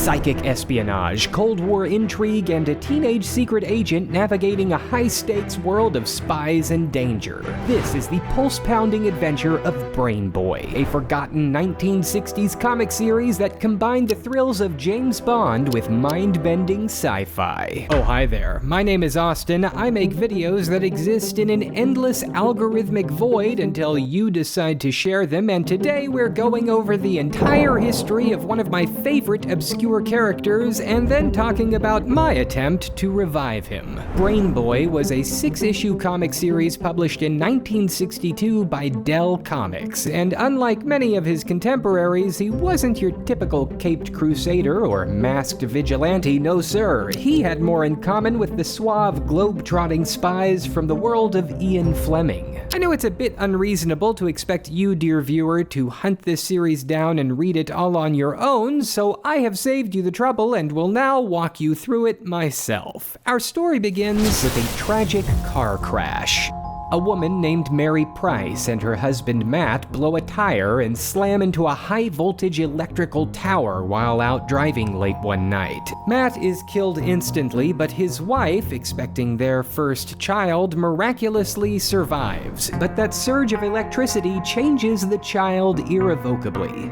Psychic espionage, Cold War intrigue, and a teenage secret agent navigating a high-stakes world of spies and danger. This is the pulse-pounding adventure of Brain Boy, a forgotten 1960s comic series that combined the thrills of James Bond with mind-bending sci-fi. Oh, hi there. My name is Austin. I make videos that exist in an endless algorithmic void until you decide to share them, and today we're going over the entire history of one of my favorite obscure characters and then talking about my attempt to revive him. Brain Boy was a 6-issue comic series published in 1962 by Dell Comics, and unlike many of his contemporaries, he wasn't your typical caped crusader or masked vigilante, no sir. He had more in common with the suave, globe-trotting spies from the world of Ian Fleming. I know it's a bit unreasonable to expect you, dear viewer, to hunt this series down and read it all on your own, so I have saved you the trouble and will now walk you through it myself. Our story begins with a tragic car crash. A woman named Mary Price and her husband Matt blow a tire and slam into a high-voltage electrical tower while out driving late one night. Matt is killed instantly, but his wife, expecting their first child, miraculously survives. But that surge of electricity changes the child irrevocably.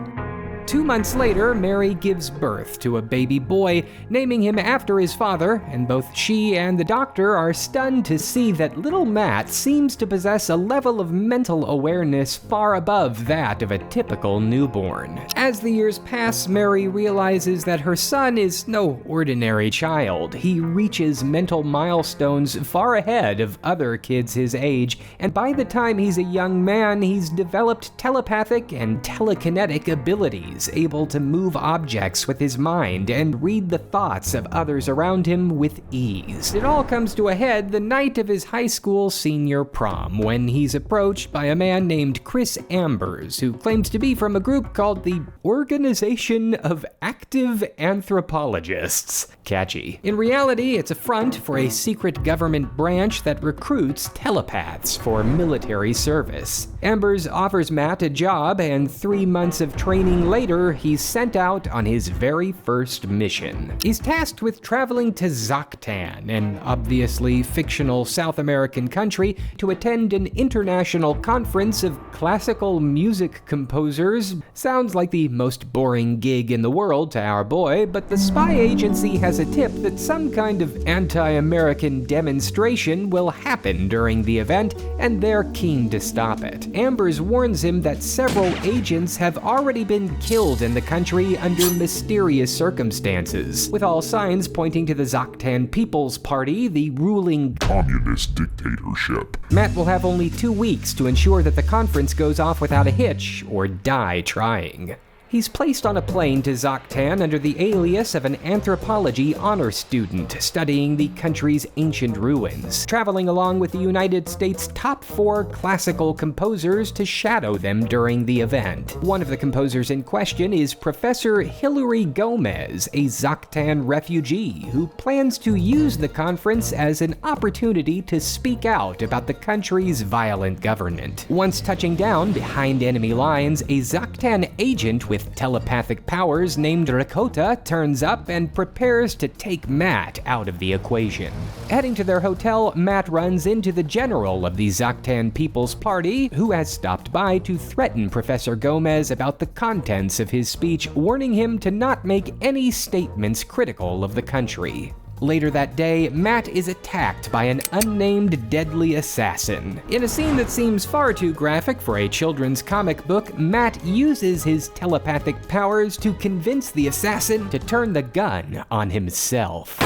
2 months later, Mary gives birth to a baby boy, naming him after his father, and both she and the doctor are stunned to see that little Matt seems to possess a level of mental awareness far above that of a typical newborn. As the years pass, Mary realizes that her son is no ordinary child. He reaches mental milestones far ahead of other kids his age, and by the time he's a young man, he's developed telepathic and telekinetic abilities, able to move objects with his mind and read the thoughts of others around him with ease. It all comes to a head the night of his high school senior prom, when he's approached by a man named Chris Ambers, who claims to be from a group called the Organization of Active Anthropologists. Catchy. In reality, it's a front for a secret government branch that recruits telepaths for military service. Ambers offers Matt a job, and 3 months of training later, he's sent out on his very first mission. He's tasked with traveling to Zaktan, an obviously fictional South American country, to attend an international conference of classical music composers. Sounds like the most boring gig in the world to our boy, but the spy agency has a tip that some kind of anti-American demonstration will happen during the event, and they're keen to stop it. Ambers warns him that several agents have already been killed in the country under mysterious circumstances, with all signs pointing to the Zaktan People's Party, the ruling communist dictatorship. Matt will have only 2 weeks to ensure that the conference goes off without a hitch, or die trying. He's placed on a plane to Zaktan under the alias of an anthropology honor student studying the country's ancient ruins, traveling along with the United States' top 4 classical composers to shadow them during the event. One of the composers in question is Professor Hilary Gomez, a Zaktan refugee who plans to use the conference as an opportunity to speak out about the country's violent government. Once touching down behind enemy lines, a Zaktan agent with telepathic powers named Rakota turns up and prepares to take Matt out of the equation. Heading to their hotel, Matt runs into the general of the Zaktan People's Party, who has stopped by to threaten Professor Gomez about the contents of his speech, warning him to not make any statements critical of the country. Later that day, Matt is attacked by an unnamed deadly assassin. In a scene that seems far too graphic for a children's comic book, Matt uses his telepathic powers to convince the assassin to turn the gun on himself.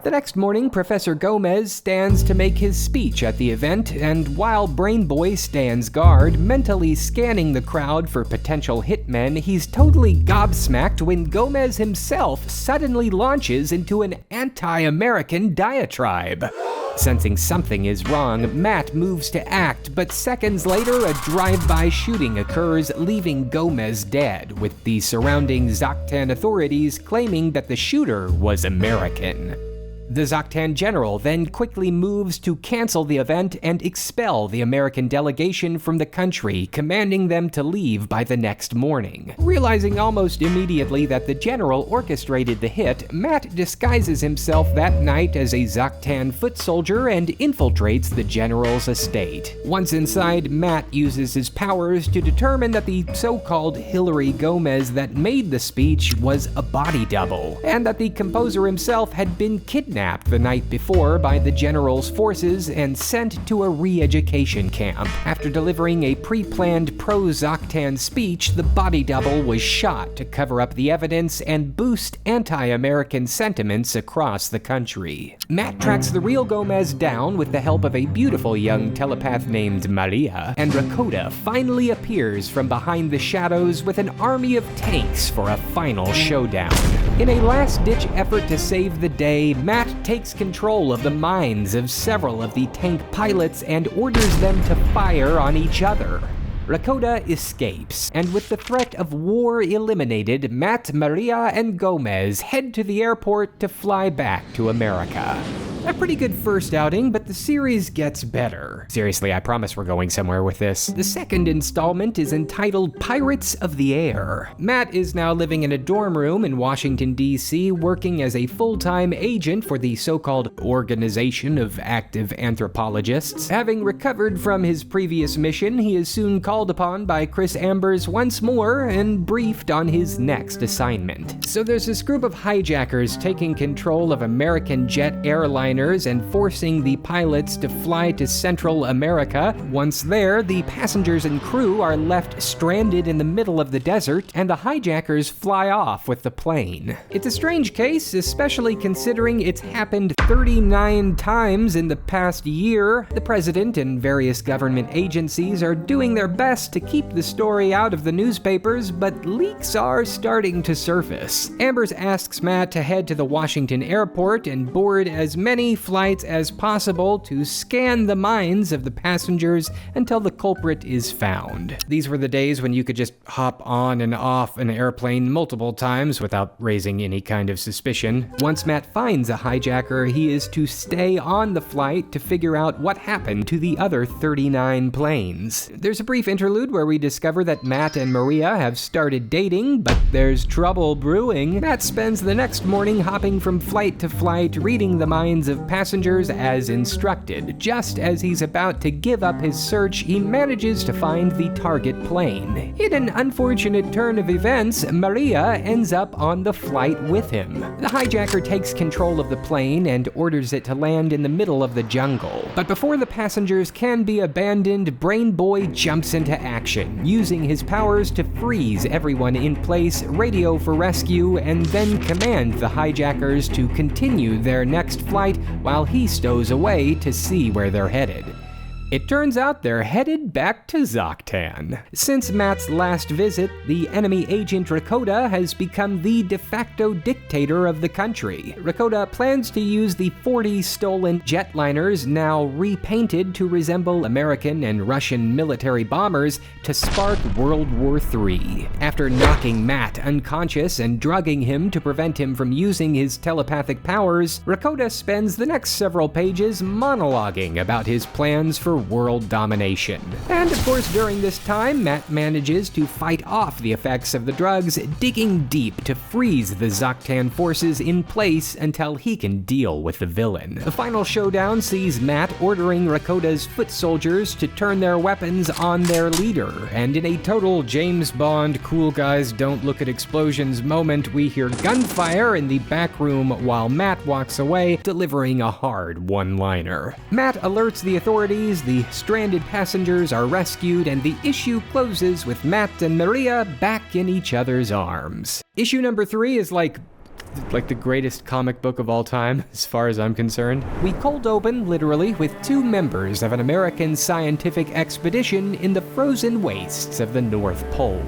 The next morning, Professor Gomez stands to make his speech at the event, and while Brain Boy stands guard, mentally scanning the crowd for potential hitmen, he's totally gobsmacked when Gomez himself suddenly launches into an anti-American diatribe. Sensing something is wrong, Matt moves to act, but seconds later, a drive-by shooting occurs, leaving Gomez dead, with the surrounding Zaktan authorities claiming that the shooter was American. The Zaktan general then quickly moves to cancel the event and expel the American delegation from the country, commanding them to leave by the next morning. Realizing almost immediately that the general orchestrated the hit, Matt disguises himself that night as a Zaktan foot soldier and infiltrates the general's estate. Once inside, Matt uses his powers to determine that the so-called Hillary Gomez that made the speech was a body double, and that the composer himself had been kidnapped the night before by the general's forces and sent to a re-education camp. After delivering a pre-planned pro-Zaktan speech, the body double was shot to cover up the evidence and boost anti-American sentiments across the country. Matt tracks the real Gomez down with the help of a beautiful young telepath named Maria, and Rakota finally appears from behind the shadows with an army of tanks for a final showdown. In a last-ditch effort to save the day, Matt takes control of the minds of several of the tank pilots and orders them to fire on each other. Rakota escapes, and with the threat of war eliminated, Matt, Maria, and Gomez head to the airport to fly back to America. A pretty good first outing, but the series gets better. Seriously, I promise we're going somewhere with this. The second installment is entitled Pirates of the Air. Matt is now living in a dorm room in Washington, D.C., working as a full-time agent for the so-called Organization of Active Anthropologists. Having recovered from his previous mission, he is soon called upon by Chris Ambers once more and briefed on his next assignment. So there's this group of hijackers taking control of American jet airliners and forcing the pilots to fly to Central America. Once there, the passengers and crew are left stranded in the middle of the desert, and the hijackers fly off with the plane. It's a strange case, especially considering it's happened 39 times in the past year. The president and various government agencies are doing their best to keep the story out of the newspapers, but leaks are starting to surface. Ambers asks Matt to head to the Washington airport and board as many flights as possible to scan the minds of the passengers until the culprit is found. These were the days when you could just hop on and off an airplane multiple times without raising any kind of suspicion. Once Matt finds a hijacker, he is to stay on the flight to figure out what happened to the other 39 planes. There's a brief interlude where we discover that Matt and Maria have started dating, but there's trouble brewing. Matt spends the next morning hopping from flight to flight, reading the minds of passengers as instructed. Just as he's about to give up his search, he manages to find the target plane. In an unfortunate turn of events, Maria ends up on the flight with him. The hijacker takes control of the plane and orders it to land in the middle of the jungle. But before the passengers can be abandoned, Brain Boy jumps into action, using his powers to freeze everyone in place, radio for rescue, and then command the hijackers to continue their next flight while he stows away to see where they're headed. It turns out they're headed back to Zaktan. Since Matt's last visit, the enemy agent Rakota has become the de facto dictator of the country. Rakota plans to use the 40 stolen jetliners, now repainted to resemble American and Russian military bombers, to spark World War III. After knocking Matt unconscious and drugging him to prevent him from using his telepathic powers, Rakota spends the next several pages monologuing about his plans for world domination. And of course, during this time, Matt manages to fight off the effects of the drugs, digging deep to freeze the Zaktan forces in place until he can deal with the villain. The final showdown sees Matt ordering Rakota's foot soldiers to turn their weapons on their leader, and in a total James Bond cool guys don't look at explosions moment, we hear gunfire in the back room while Matt walks away, delivering a hard one-liner. Matt alerts the authorities, the stranded passengers are rescued, and the issue closes with Matt and Maria back in each other's arms. Issue number 3 is like the greatest comic book of all time, as far as I'm concerned. We cold open, literally, with 2 members of an American scientific expedition in the frozen wastes of the North Pole.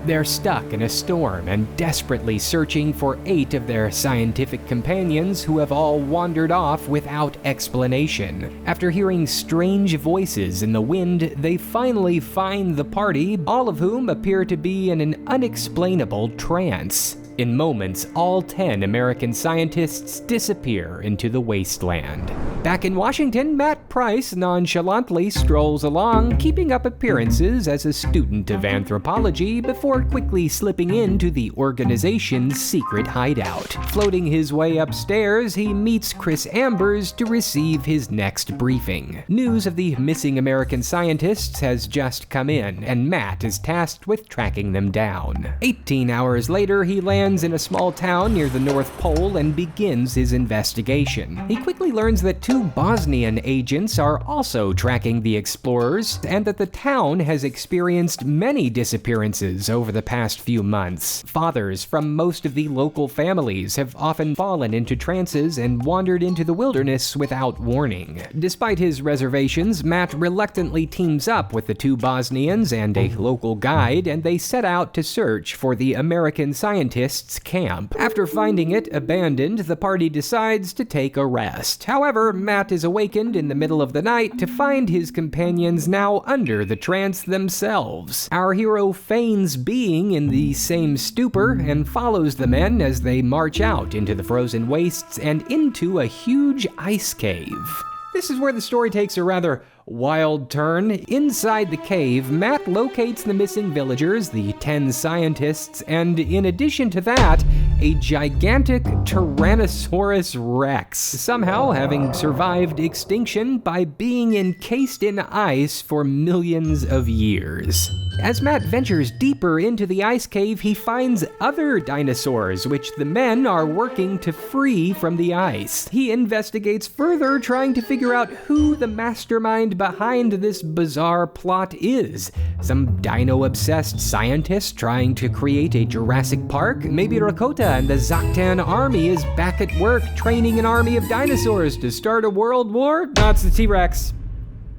They're stuck in a storm and desperately searching for 8 of their scientific companions who have all wandered off without explanation. After hearing strange voices in the wind, they finally find the party, all of whom appear to be in an unexplainable trance. In moments, all 10 American scientists disappear into the wasteland. Back in Washington, Matt Price nonchalantly strolls along, keeping up appearances as a student of anthropology before quickly slipping into the organization's secret hideout. Floating his way upstairs, he meets Chris Ambers to receive his next briefing. News of the missing American scientists has just come in, and Matt is tasked with tracking them down. 18 hours later, he lands in a small town near the North Pole and begins his investigation. He quickly learns that 2 Bosnian agents are also tracking the explorers, and that the town has experienced many disappearances over the past few months. Fathers from most of the local families have often fallen into trances and wandered into the wilderness without warning. Despite his reservations, Matt reluctantly teams up with the 2 Bosnians and a local guide, and they set out to search for the American scientists' camp. After finding it abandoned, the party decides to take a rest. However, Matt is awakened in the middle of the night to find his companions now under the trance themselves. Our hero feigns being in the same stupor and follows the men as they march out into the frozen wastes and into a huge ice cave. This is where the story takes a rather wild turn. Inside the cave, Matt locates the missing villagers, the 10 scientists, and in addition to that, a gigantic Tyrannosaurus Rex, somehow having survived extinction by being encased in ice for millions of years. As Matt ventures deeper into the ice cave, he finds other dinosaurs, which the men are working to free from the ice. He investigates further, trying to figure out who the mastermind behind this bizarre plot is. Some dino-obsessed scientist trying to create a Jurassic Park? Maybe Rakota and the Zaktan army is back at work training an army of dinosaurs to start a world war? No, it's the T-Rex.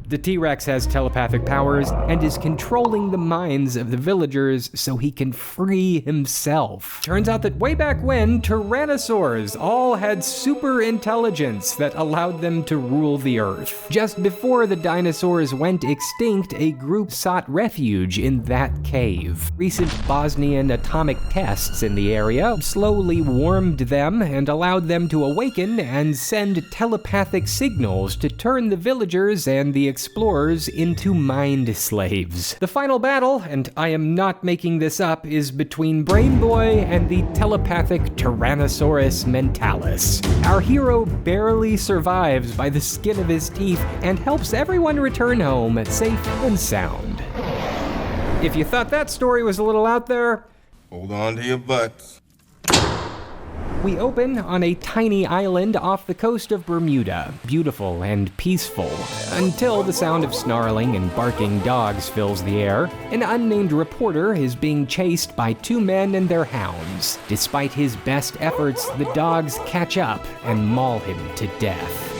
The T-Rex has telepathic powers and is controlling the minds of the villagers so he can free himself. Turns out that way back when, Tyrannosaurs all had super intelligence that allowed them to rule the earth. Just before the dinosaurs went extinct, a group sought refuge in that cave. Recent Bosnian atomic tests in the area slowly warmed them and allowed them to awaken and send telepathic signals to turn the villagers and the explorers into mind slaves. The final battle, and I am not making this up, is between Brain Boy and the telepathic Tyrannosaurus mentalis. Our hero barely survives by the skin of his teeth and helps everyone return home safe and sound. If you thought that story was a little out there, hold on to your butts. We open on a tiny island off the coast of Bermuda, beautiful and peaceful, until the sound of snarling and barking dogs fills the air. An unnamed reporter is being chased by 2 men and their hounds. Despite his best efforts, the dogs catch up and maul him to death.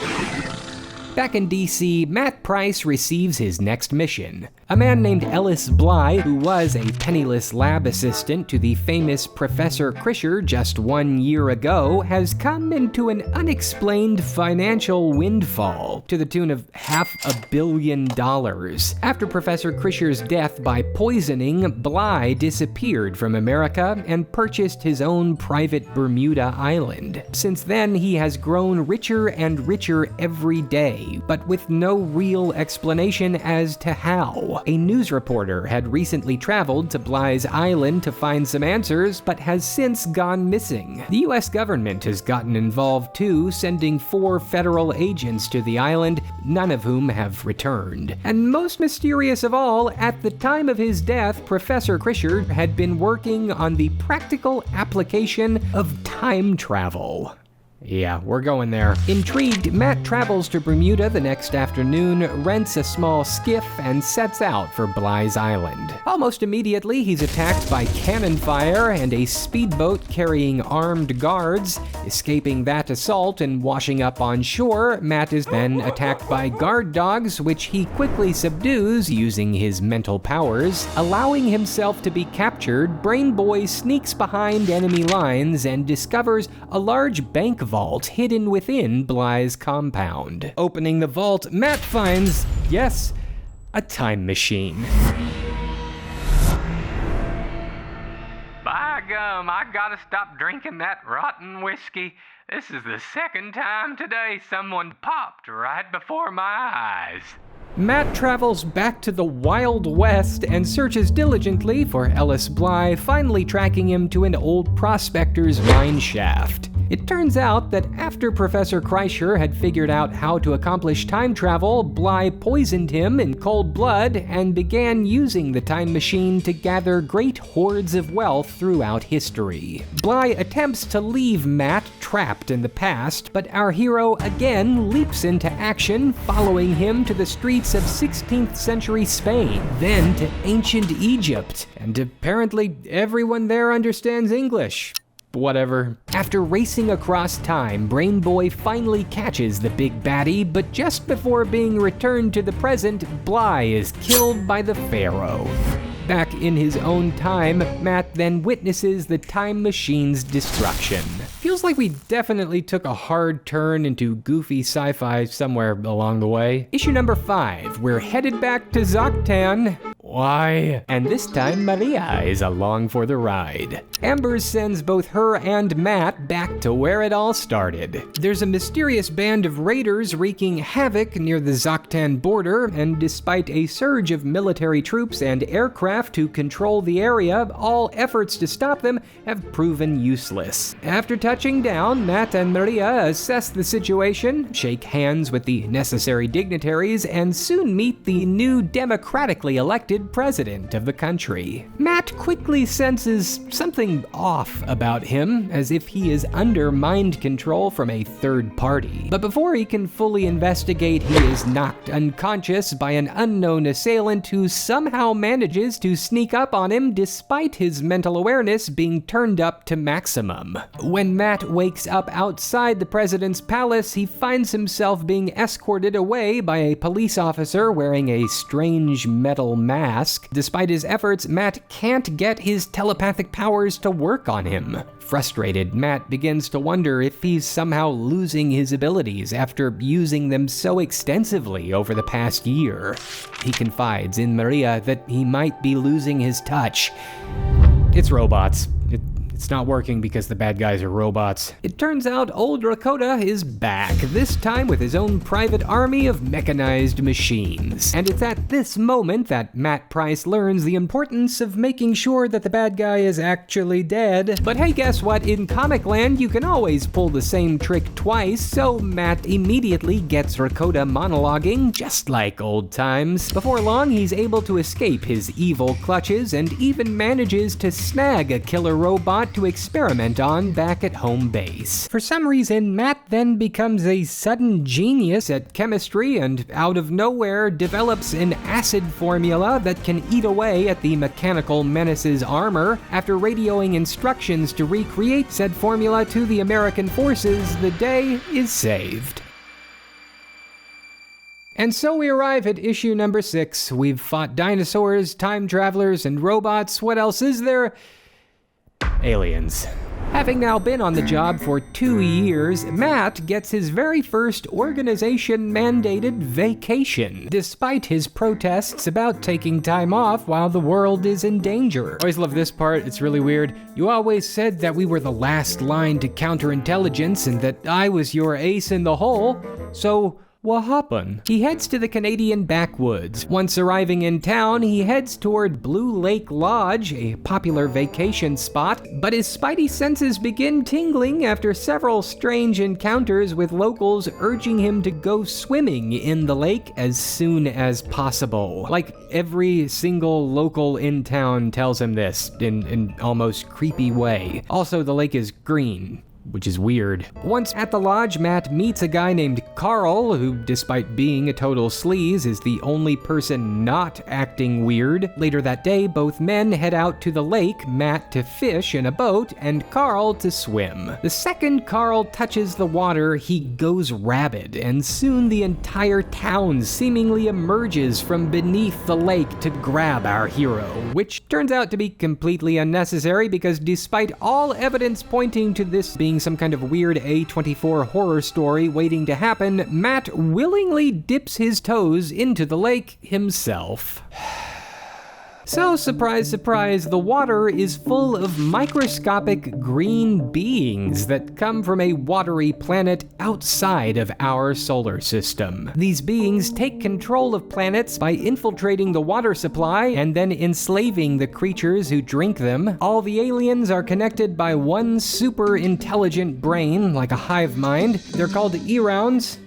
Back in DC, Matt Price receives his next mission. A man named Ellis Bly, who was a penniless lab assistant to the famous Professor Krischer just 1 year ago, has come into an unexplained financial windfall to the tune of $500 million. After Professor Krischer's death by poisoning, Bly disappeared from America and purchased his own private Bermuda island. Since then, he has grown richer and richer every day, but with no real explanation as to how. A news reporter had recently traveled to Bly's island to find some answers, but has since gone missing. The US government has gotten involved too, sending 4 federal agents to the island, none of whom have returned. And most mysterious of all, at the time of his death, Professor Krischer had been working on the practical application of time travel. Yeah, we're going there. Intrigued, Matt travels to Bermuda the next afternoon, rents a small skiff, and sets out for Bly's Island. Almost immediately, he's attacked by cannon fire and a speedboat carrying armed guards. Escaping that assault and washing up on shore, Matt is then attacked by guard dogs, which he quickly subdues using his mental powers. Allowing himself to be captured, Brain Boy sneaks behind enemy lines and discovers a large bank vault hidden within Bly's compound. Opening the vault, Matt finds, yes, a time machine. By God. Damn, I gotta stop drinking that rotten whiskey. This is the second time today someone popped right before my eyes. Matt travels back to the Wild West and searches diligently for Ellis Bly, finally tracking him to an old prospector's mine shaft. It turns out that after Professor Kreischer had figured out how to accomplish time travel, Bly poisoned him in cold blood and began using the time machine to gather great hoards of wealth throughout history. Bly attempts to leave Matt trapped in the past, but our hero again leaps into action, following him to the streets of 16th century Spain, then to ancient Egypt, and apparently everyone there understands English. Whatever. After racing across time, Brain Boy finally catches the big baddie, but just before being returned to the present, Bly is killed by the Pharaoh. Back in his own time, Matt then witnesses the time machine's destruction. Feels like we definitely took a hard turn into goofy sci-fi somewhere along the way. Issue number 5, we're headed back to Zaktan. Why? And this time Maria is along for the ride. Amber sends both her and Matt back to where it all started. There's a mysterious band of raiders wreaking havoc near the Zaktan border, and despite a surge of military troops and aircraft to control the area, all efforts to stop them have proven useless. After touching down, Matt and Maria assess the situation, shake hands with the necessary dignitaries, and soon meet the new democratically elected president of the country. Matt quickly senses something off about him, as if he is under mind control from a third party. But before he can fully investigate, he is knocked unconscious by an unknown assailant who somehow manages to sneak up on him despite his mental awareness being turned up to maximum. When Matt wakes up outside the president's palace, he finds himself being escorted away by a police officer wearing a strange metal mask. Despite his efforts, Matt can't get his telepathic powers to work on him. Frustrated, Matt begins to wonder if he's somehow losing his abilities after using them so extensively over the past year. He confides in Maria that he might be losing his touch. It's robots. It's not working because the bad guys are robots. It turns out old Rakota is back, this time with his own private army of mechanized machines. And it's at this moment that Matt Price learns the importance of making sure that the bad guy is actually dead. But hey, guess what? In Comic Land, you can always pull the same trick twice, so Matt immediately gets Rakota monologuing, just like old times. Before long, he's able to escape his evil clutches and even manages to snag a killer robot to experiment on back at home base. For some reason, Matt then becomes a sudden genius at chemistry and out of nowhere develops an acid formula that can eat away at the mechanical menace's armor. After radioing instructions to recreate said formula to the American forces, the day is saved. And so we arrive at issue number 6. We've fought dinosaurs, time travelers, and robots. What else is there? Aliens. Having now been on the job for 2 years, Matt gets his very first organization-mandated vacation, despite his protests about taking time off while the world is in danger. I always love this part, it's really weird. You always said that we were the last line to counterintelligence and that I was your ace in the hole, so what happened? He heads to the Canadian backwoods. Once arriving in town, he heads toward Blue Lake Lodge, a popular vacation spot, but his spidey senses begin tingling after several strange encounters with locals urging him to go swimming in the lake as soon as possible. Like every single local in town tells him this in an almost creepy way. Also, the lake is green, which is weird. Once at the lodge, Matt meets a guy named Carl, who, despite being a total sleaze, is the only person not acting weird. Later that day, both men head out to the lake, Matt to fish in a boat, and Carl to swim. The second Carl touches the water, he goes rabid, and soon the entire town seemingly emerges from beneath the lake to grab our hero, which turns out to be completely unnecessary because despite all evidence pointing to this being some kind of weird A24 horror story waiting to happen, Matt willingly dips his toes into the lake himself. So, surprise, surprise, the water is full of microscopic green beings that come from a watery planet outside of our solar system. These beings take control of planets by infiltrating the water supply and then enslaving the creatures who drink them. All the aliens are connected by one super intelligent brain, like a hive mind. They're called E-rounds,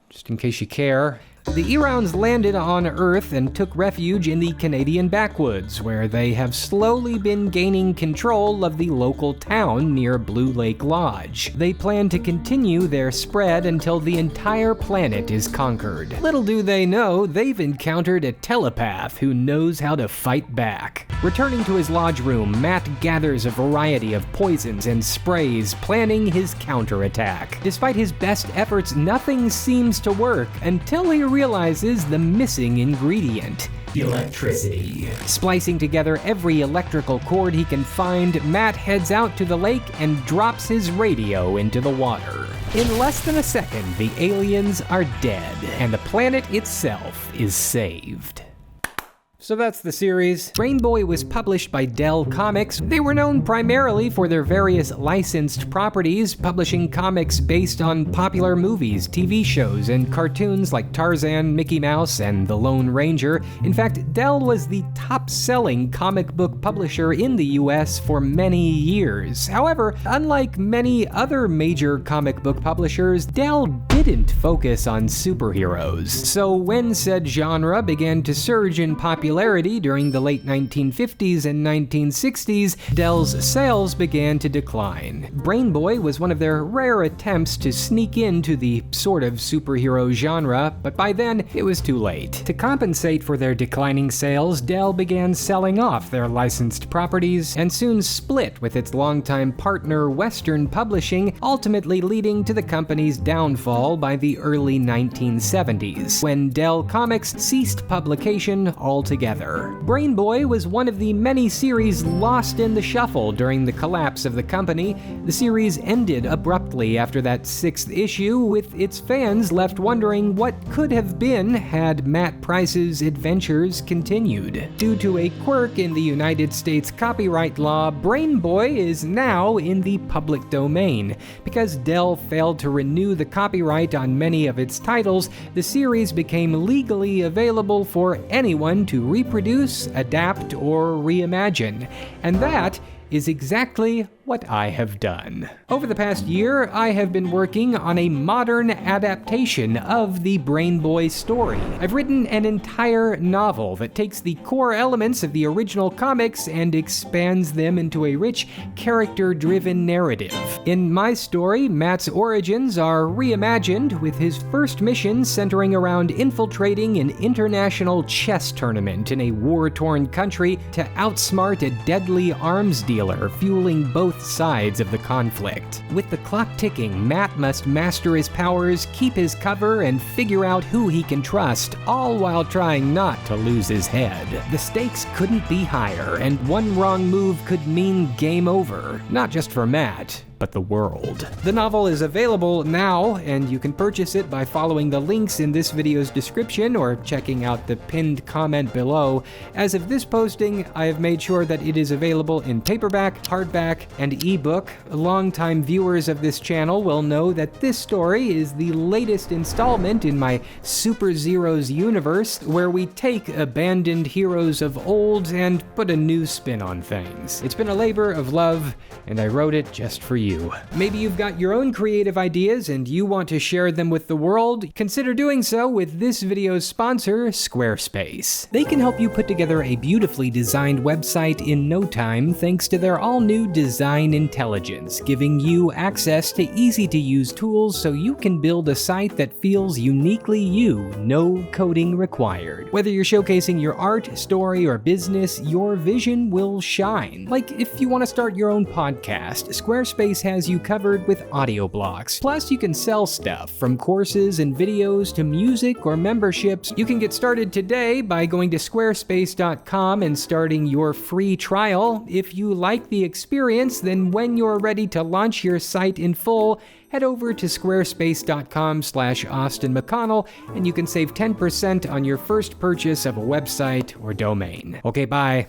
just in case you care. The E-rounds landed on Earth and took refuge in the Canadian backwoods, where they have slowly been gaining control of the local town near Blue Lake Lodge. They plan to continue their spread until the entire planet is conquered. Little do they know, they've encountered a telepath who knows how to fight back. Returning to his lodge room, Matt gathers a variety of poisons and sprays, planning his counterattack. Despite his best efforts, nothing seems to work until he realizes the missing ingredient: electricity. Splicing together every electrical cord he can find, Matt heads out to the lake and drops his radio into the water. In less than a second, the aliens are dead, and the planet itself is saved. So that's the series. Brain Boy was published by Dell Comics. They were known primarily for their various licensed properties, publishing comics based on popular movies, TV shows, and cartoons like Tarzan, Mickey Mouse, and The Lone Ranger. In fact, Dell was the top-selling comic book publisher in the US for many years. However, unlike many other major comic book publishers, Dell didn't focus on superheroes. So when said genre began to surge in popularity during the late 1950s and 1960s, Dell's sales began to decline. Brain Boy was one of their rare attempts to sneak into the sort of superhero genre, but by then it was too late. To compensate for their declining sales, Dell began selling off their licensed properties and soon split with its longtime partner Western Publishing, ultimately leading to the company's downfall by the early 1970s, when Dell Comics ceased publication altogether. Brain Boy was one of the many series lost in the shuffle during the collapse of the company. The series ended abruptly after that 6th issue, with its fans left wondering what could have been had Matt Price's adventures continued. Due to a quirk in the United States copyright law, Brain Boy is now in the public domain. Because Dell failed to renew the copyright on many of its titles, the series became legally available for anyone to reproduce, adapt, or reimagine. And that is exactly what I have done. Over the past year, I have been working on a modern adaptation of the Brain Boy story. I've written an entire novel that takes the core elements of the original comics and expands them into a rich, character-driven narrative. In my story, Matt's origins are reimagined, with his first mission centering around infiltrating an international chess tournament in a war-torn country to outsmart a deadly arms dealer, fueling both sides of the conflict. With the clock ticking, Matt must master his powers, keep his cover, and figure out who he can trust, all while trying not to lose his head. The stakes couldn't be higher, and one wrong move could mean game over. Not just for Matt, but the world. The novel is available now, and you can purchase it by following the links in this video's description or checking out the pinned comment below. As of this posting, I have made sure that it is available in paperback, hardback, and ebook. Longtime viewers of this channel will know that this story is the latest installment in my Super Zeros universe, where we take abandoned heroes of old and put a new spin on things. It's been a labor of love, and I wrote it just for you. Maybe you've got your own creative ideas and you want to share them with the world. Consider doing so with this video's sponsor, Squarespace. They can help you put together a beautifully designed website in no time thanks to their all-new design intelligence, giving you access to easy-to-use tools so you can build a site that feels uniquely you, no coding required. Whether you're showcasing your art, story, or business, your vision will shine. Like if you want to start your own podcast, Squarespace Squarespace has you covered with audio blocks. Plus, you can sell stuff from courses and videos to music or memberships. You can get started today by going to squarespace.com and starting your free trial. If you like the experience, then when you're ready to launch your site in full, head over to squarespace.com/AustinMcConnell and you can save 10% on your first purchase of a website or domain. Okay, bye.